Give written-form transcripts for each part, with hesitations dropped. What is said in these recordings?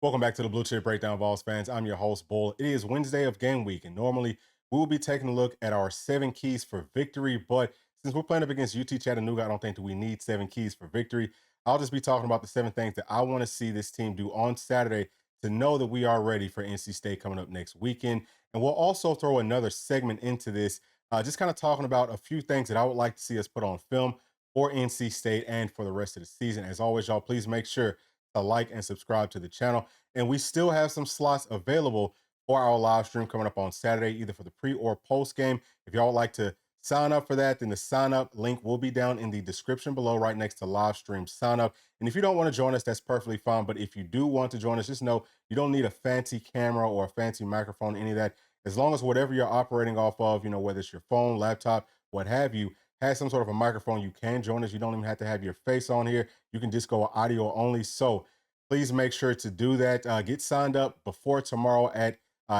Welcome back to the Bluechip Breakdown, Vols fans. I'm your host, Bull. It is Wednesday of game week, and normally we will be taking a look at our 7 keys for victory. But since we're playing up against UT Chattanooga, I don't think that we need 7 keys for victory. I'll just be talking about the 7 things that I want to see this team do on Saturday to know that we are ready for NC State coming up next weekend. And we'll also throw another segment into this, just kind of talking about a few things that I would like to see us put on film for NC State and for the rest of the season. As always, y'all, please make sure to like and subscribe to the channel. And we still have some slots available for our live stream coming up on Saturday, either for the pre or post game. If y'all would like to sign up for that, then the sign up link will be down in the description below, right next to live stream sign up. And if you don't want to join us, that's perfectly fine. But if you do want to join us, just know you don't need a fancy camera or a fancy microphone, any of that. As long as whatever you're operating off of, whether it's your phone, laptop, what have you, has some sort of a microphone, you can join us. You don't even have to have your face on here. You can just go audio only. So please make sure to do that. Get signed up before tomorrow at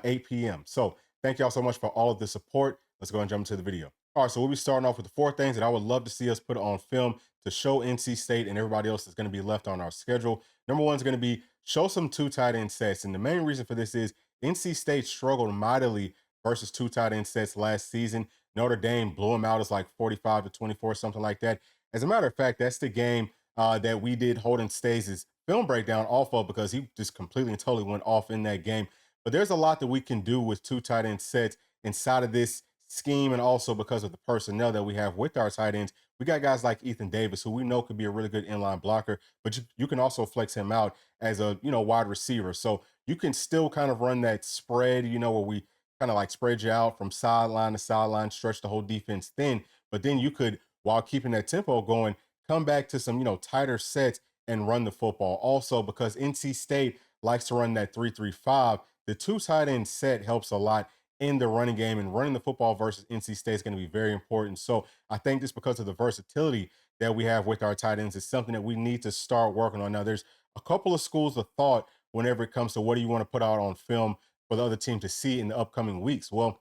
8 p.m. So thank y'all so much for all of the support. Let's go and jump into the video. All right, so we'll be starting off with the 4 things that I would love to see us put on film to show NC State and everybody else that's going to be left on our schedule. Number one is going to be show some two tight end sets. And the main reason for this is NC State struggled mightily versus two tight end sets last season. Notre Dame blew them out as like 45-24, something like that. As a matter of fact, that's the game that we did Holden Stays' film breakdown off of because he just completely and totally went off in that game. But there's a lot that we can do with two tight end sets inside of this scheme, and also because of the personnel that we have with our tight ends. We got guys like Ethan Davis, who we know could be a really good inline blocker, but you can also flex him out as a wide receiver. So you can still kind of run that spread, where we kind of like spread you out from sideline to sideline, stretch the whole defense thin. But then you could, while keeping that tempo going, come back to some tighter sets and run the football. Also, because NC State likes to run that 3-3-5, the two tight end set helps a lot in the running game, and running the football versus NC State is going to be very important. So I think just because of the versatility that we have with our tight ends is something that we need to start working on. Now, there's a couple of schools of thought whenever it comes to what do you want to put out on film for the other team to see in the upcoming weeks. Well,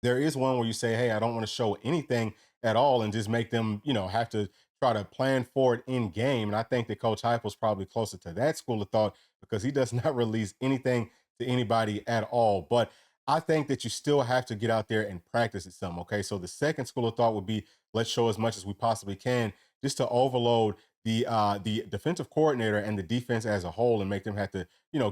there is one where you say, hey, I don't want to show anything at all and just make them, have to try to plan for it in game. And I think that Coach Heupel's probably closer to that school of thought because he does not release anything to anybody at all. But I think that you still have to get out there and practice it some. Okay. So the second school of thought would be let's show as much as we possibly can just to overload the defensive coordinator and the defense as a whole and make them have to,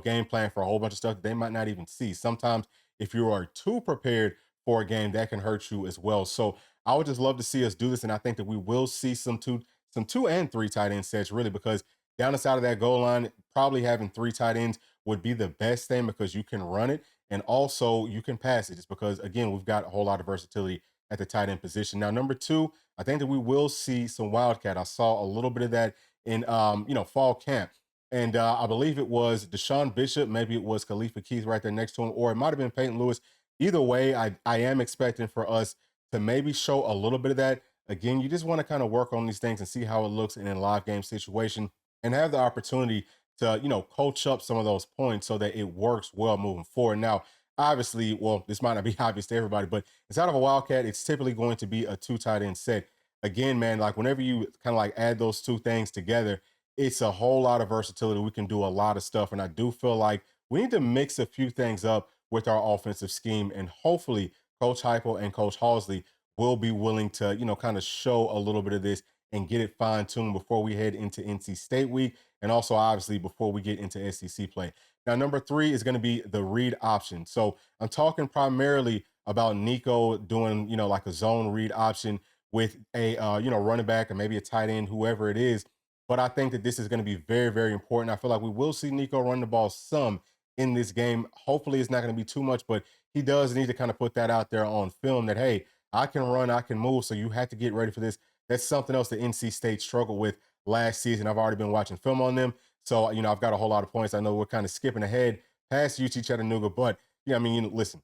game plan for a whole bunch of stuff that they might not even see. Sometimes if you are too prepared for a game, that can hurt you as well. So I would just love to see us do this, and I think that we will see some two and three tight end sets really, because down the side of that goal line, probably having three tight ends would be the best thing because you can run it and also you can pass it. Just because again, we've got a whole lot of versatility at the tight end position. Now, number two, I think that we will see some wildcat. I saw a little bit of that in fall camp. And I believe it was Deshaun Bishop, maybe it was Khalifa Keith right there next to him, or it might have been Peyton Lewis. Either way, I am expecting for us to maybe show a little bit of that. Again, you just want to kind of work on these things and see how it looks in a live game situation and have the opportunity to, coach up some of those points so that it works well moving forward. Now, obviously, well, this might not be obvious to everybody, but inside of a Wildcat, it's typically going to be a two tight end set. Again, man, like whenever you kind of like add those two things together, it's a whole lot of versatility. We can do a lot of stuff. And I do feel like we need to mix a few things up with our offensive scheme. And hopefully Coach Heupel and Coach Halsley will be willing to, kind of show a little bit of this and get it fine tuned before we head into NC State week. And also obviously before we get into SEC play. Now, number three is going to be the read option. So I'm talking primarily about Nico doing, like a zone read option with a, running back or maybe a tight end, whoever it is. But I think that this is going to be very, very important. I feel like we will see Nico run the ball some in this game. Hopefully it's not going to be too much, but he does need to kind of put that out there on film that, hey, I can run, I can move. So you have to get ready for this. That's something else that NC State struggled with last season. I've already been watching film on them. So, I've got a whole lot of points. I know we're kind of skipping ahead past UT Chattanooga, but yeah, I mean, listen,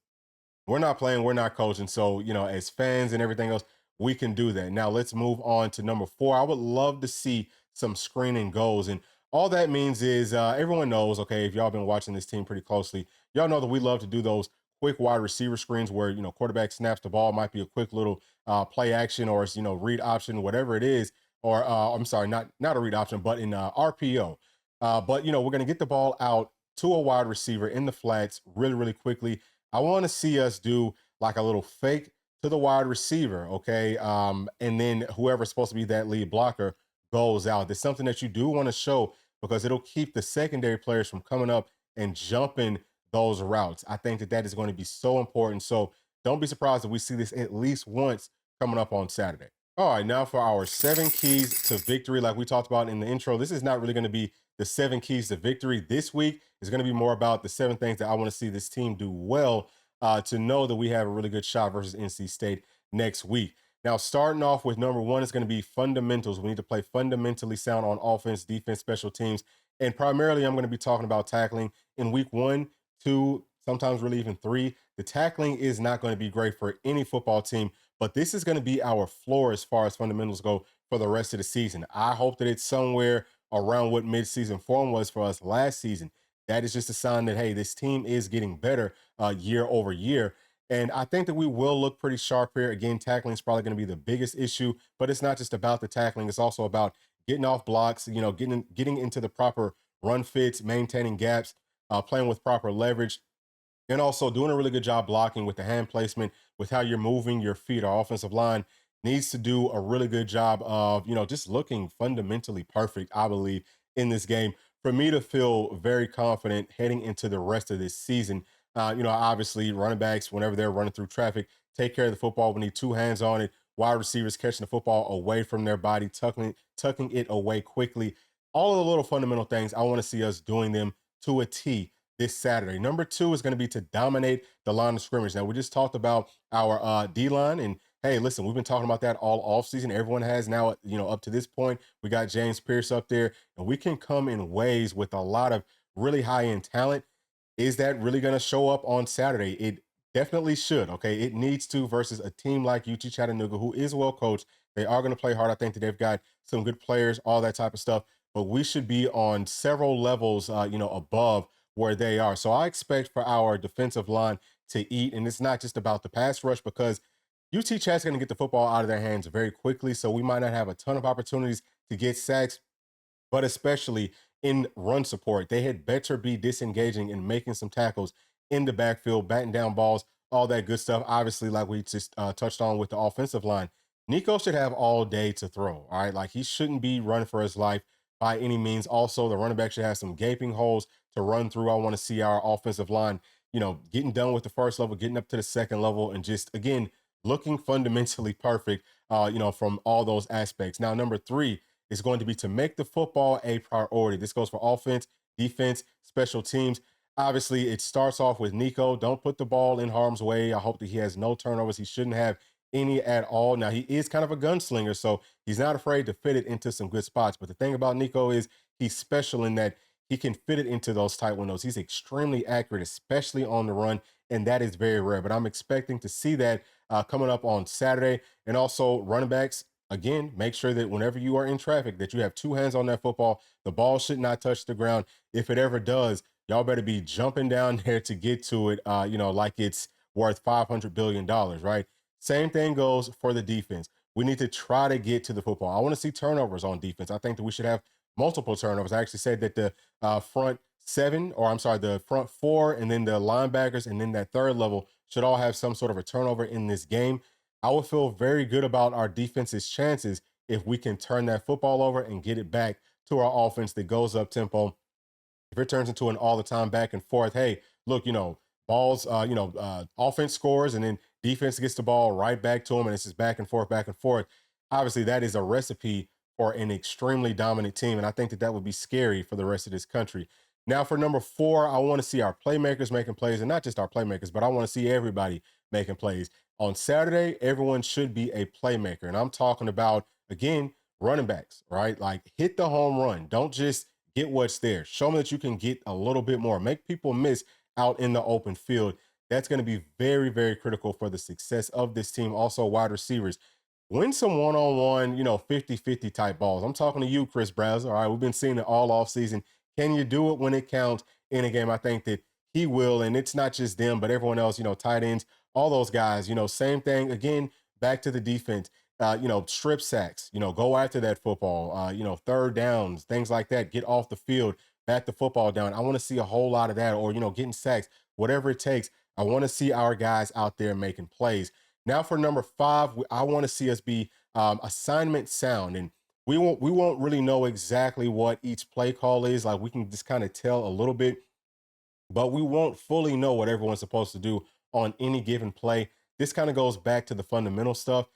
we're not playing, we're not coaching. So, as fans and everything else, we can do that. Now let's move on to number four. I would love to see some screening goals. And all that means is everyone knows, okay, if y'all been watching this team pretty closely, y'all know that we love to do those quick wide receiver screens where, quarterback snaps the ball, might be a quick little play action or, read option, whatever it is. Or I'm sorry, not a read option, but in RPO. But, we're going to get the ball out to a wide receiver in the flats really, really quickly. I want to see us do like a little fake to the wide receiver, okay? And then whoever's supposed to be that lead blocker goes out. It's something that you do want to show because it'll keep the secondary players from coming up and jumping those routes. I think that that is going to be so important. So don't be surprised if we see this at least once coming up on Saturday. All right, now for our 7 keys to victory, like we talked about in the intro, this is not really going to be the 7 keys to victory this week. It's going to be more about the 7 things that I want to see this team do well to know that we have a really good shot versus NC State next week. Now, starting off with number one is going to be fundamentals. We need to play fundamentally sound on offense, defense, special teams. And primarily, I'm going to be talking about tackling in week 1, 2, sometimes really even 3. The tackling is not going to be great for any football team, but this is going to be our floor as far as fundamentals go for the rest of the season. I hope that it's somewhere around what midseason form was for us last season. That is just a sign that, hey, this team is getting better year over year. And I think that we will look pretty sharp here. Again, tackling is probably going to be the biggest issue, but it's not just about the tackling. It's also about getting off blocks, getting into the proper run fits, maintaining gaps, playing with proper leverage, and also doing a really good job blocking with the hand placement, with how you're moving your feet. Our offensive line needs to do a really good job of, just looking fundamentally perfect, I believe, in this game for me to feel very confident heading into the rest of this season. Obviously, running backs, whenever they're running through traffic, take care of the football. We need 2 hands on it. Wide receivers catching the football away from their body, tucking it away quickly. All of the little fundamental things, I want to see us doing them to a T this Saturday. Number 2 is going to be to dominate the line of scrimmage. Now, we just talked about our D line, and hey, listen, we've been talking about that all offseason. Everyone has now, up to this point. We got James Pierce up there, and we can come in waves with a lot of really high end talent. Is that really going to show up on Saturday? It definitely should. Okay. It needs to versus a team like UT Chattanooga, who is well coached. They are going to play hard. I think that they've got some good players, all that type of stuff. But we should be on several levels, above where they are. So I expect for our defensive line to eat. And it's not just about the pass rush because UT Chat's going to get the football out of their hands very quickly. So we might not have a ton of opportunities to get sacks, but especially in run support, they had better be disengaging and making some tackles in the backfield, batting down balls, all that good stuff. Obviously, like we just touched on with the offensive line, Nico should have all day to throw. All right. Like he shouldn't be running for his life by any means. Also, the running back should have some gaping holes to run through. I want to see our offensive line, getting done with the first level, getting up to the second level, and just, again, looking fundamentally perfect, from all those aspects. Now, number 3, is going to be to make the football a priority. This goes for offense, defense, special teams. Obviously, it starts off with Nico. Don't put the ball in harm's way. I hope that he has no turnovers. He shouldn't have any at all. Now, he is kind of a gunslinger, so he's not afraid to fit it into some good spots. But the thing about Nico is he's special in that he can fit it into those tight windows. He's extremely accurate, especially on the run, and that is very rare. But I'm expecting to see that coming up on Saturday. And also, running backs, again, make sure that whenever you are in traffic, that you have 2 hands on that football. The ball should not touch the ground. If it ever does, y'all better be jumping down there to get to it, like it's worth $500 billion, right? Same thing goes for the defense. We need to try to get to the football. I want to see turnovers on defense. I think that we should have multiple turnovers. I actually said that the front 7, or I'm sorry, the front 4, and then the linebackers, and then that third level should all have some sort of a turnover in this game. I would feel very good about our defense's chances if we can turn that football over and get it back to our offense that goes up tempo. If it turns into an all the time back and forth, hey, look, balls, offense scores and then defense gets the ball right back to them and it's just back and forth, back and forth. Obviously, that is a recipe for an extremely dominant team. And I think that that would be scary for the rest of this country. Now, for number 4, I want to see our playmakers making plays, and not just our playmakers, but I want to see everybody making plays. On Saturday, everyone should be a playmaker. And I'm talking about, again, running backs, right? Like hit the home run. Don't just get what's there. Show them that you can get a little bit more. Make people miss out in the open field. That's going to be very, very critical for the success of this team. Also, wide receivers. Win some one-on-one, 50-50 type balls. I'm talking to you, Chris Brazzell. All right, we've been seeing it all off season. Can you do it when it counts in a game? I think that he will, and it's not just them, but everyone else, tight ends, all those guys, same thing. Again, back to the defense, strip sacks, go after that football, third downs, things like that, get off the field. bat the football down. I want to see a whole lot of that, or getting sacks, whatever it takes. I want to see our guys out there making plays. Now for number five, I want to see us be assignment sound, and we won't really know exactly what each play call is. Like we can just kind of tell a little bit, but we won't fully know what everyone's supposed to do on any given play. This kind of goes back to the fundamental stuff.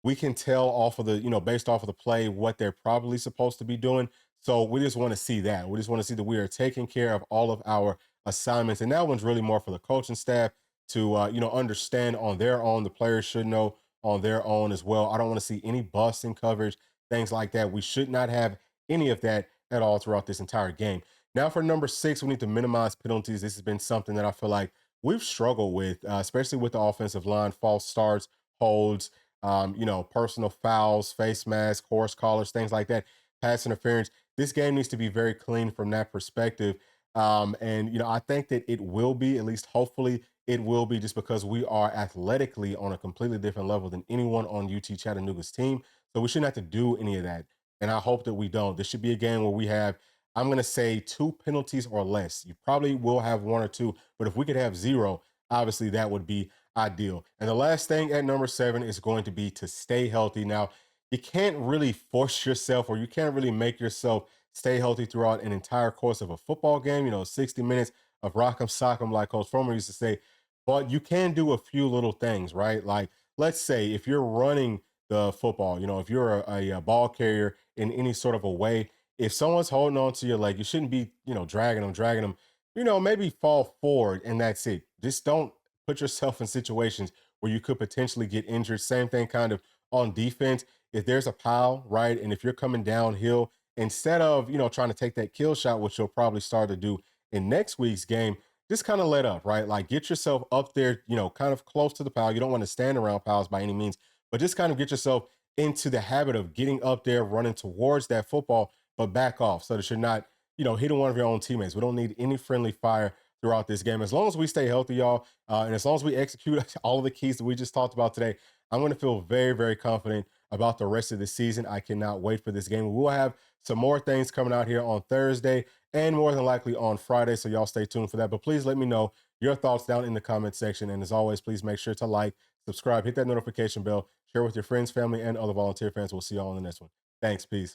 We can tell off of the, based off of the play, what they're probably supposed to be doing. So we just want to see that. We just want to see that we are taking care of all of our assignments. And that one's really more for the coaching staff to, understand on their own. The players should know on their own as well. I don't want to see any busts in coverage, things like that. We should not have any of that at all throughout this entire game. Now, for number six, we need to minimize penalties. This has been something that I feel like we've struggled with, especially with the offensive line, false starts, holds, personal fouls, face masks, horse collars, things like that, pass interference. This game needs to be very clean from that perspective. And I think that it will be, at least hopefully, it will be just because we are athletically on a completely different level than anyone on UT Chattanooga's team. So we shouldn't have to do any of that. And I hope that we don't. This should be a game where we have, I'm going to say, two penalties or less. You probably will have one or two, but if we could have zero, obviously that would be ideal. And the last thing at number seven is going to be to stay healthy. Now, you can't really force yourself, or you can't really make yourself stay healthy throughout an entire course of a football game, 60 minutes of rock'em sock'em, like Coach Fromer used to say. But you can do a few little things, right? Like, let's say if you're running the football, if you're a ball carrier in any sort of a way, if someone's holding on to your leg, you shouldn't be, dragging them, maybe fall forward and that's it. Just don't put yourself in situations where you could potentially get injured. Same thing kind of on defense. If there's a pile, right? And if you're coming downhill, instead of, trying to take that kill shot, which you'll probably start to do in next week's game, just kind of let up, right? Like get yourself up there, kind of close to the pile. You don't want to stand around piles by any means, but just kind of get yourself into the habit of getting up there, running towards that football, but back off so that you're not, hitting one of your own teammates. We don't need any friendly fire throughout this game. As long as we stay healthy, y'all, and as long as we execute all of the keys that we just talked about today, I'm going to feel very, very confident about the rest of the season. I cannot wait for this game. We will have some more things coming out here on Thursday and more than likely on Friday. So y'all stay tuned for that. But please let me know your thoughts down in the comment section. And as always, please make sure to like, subscribe, hit that notification bell, share with your friends, family, and other volunteer fans. We'll see y'all on the next one. Thanks. Peace.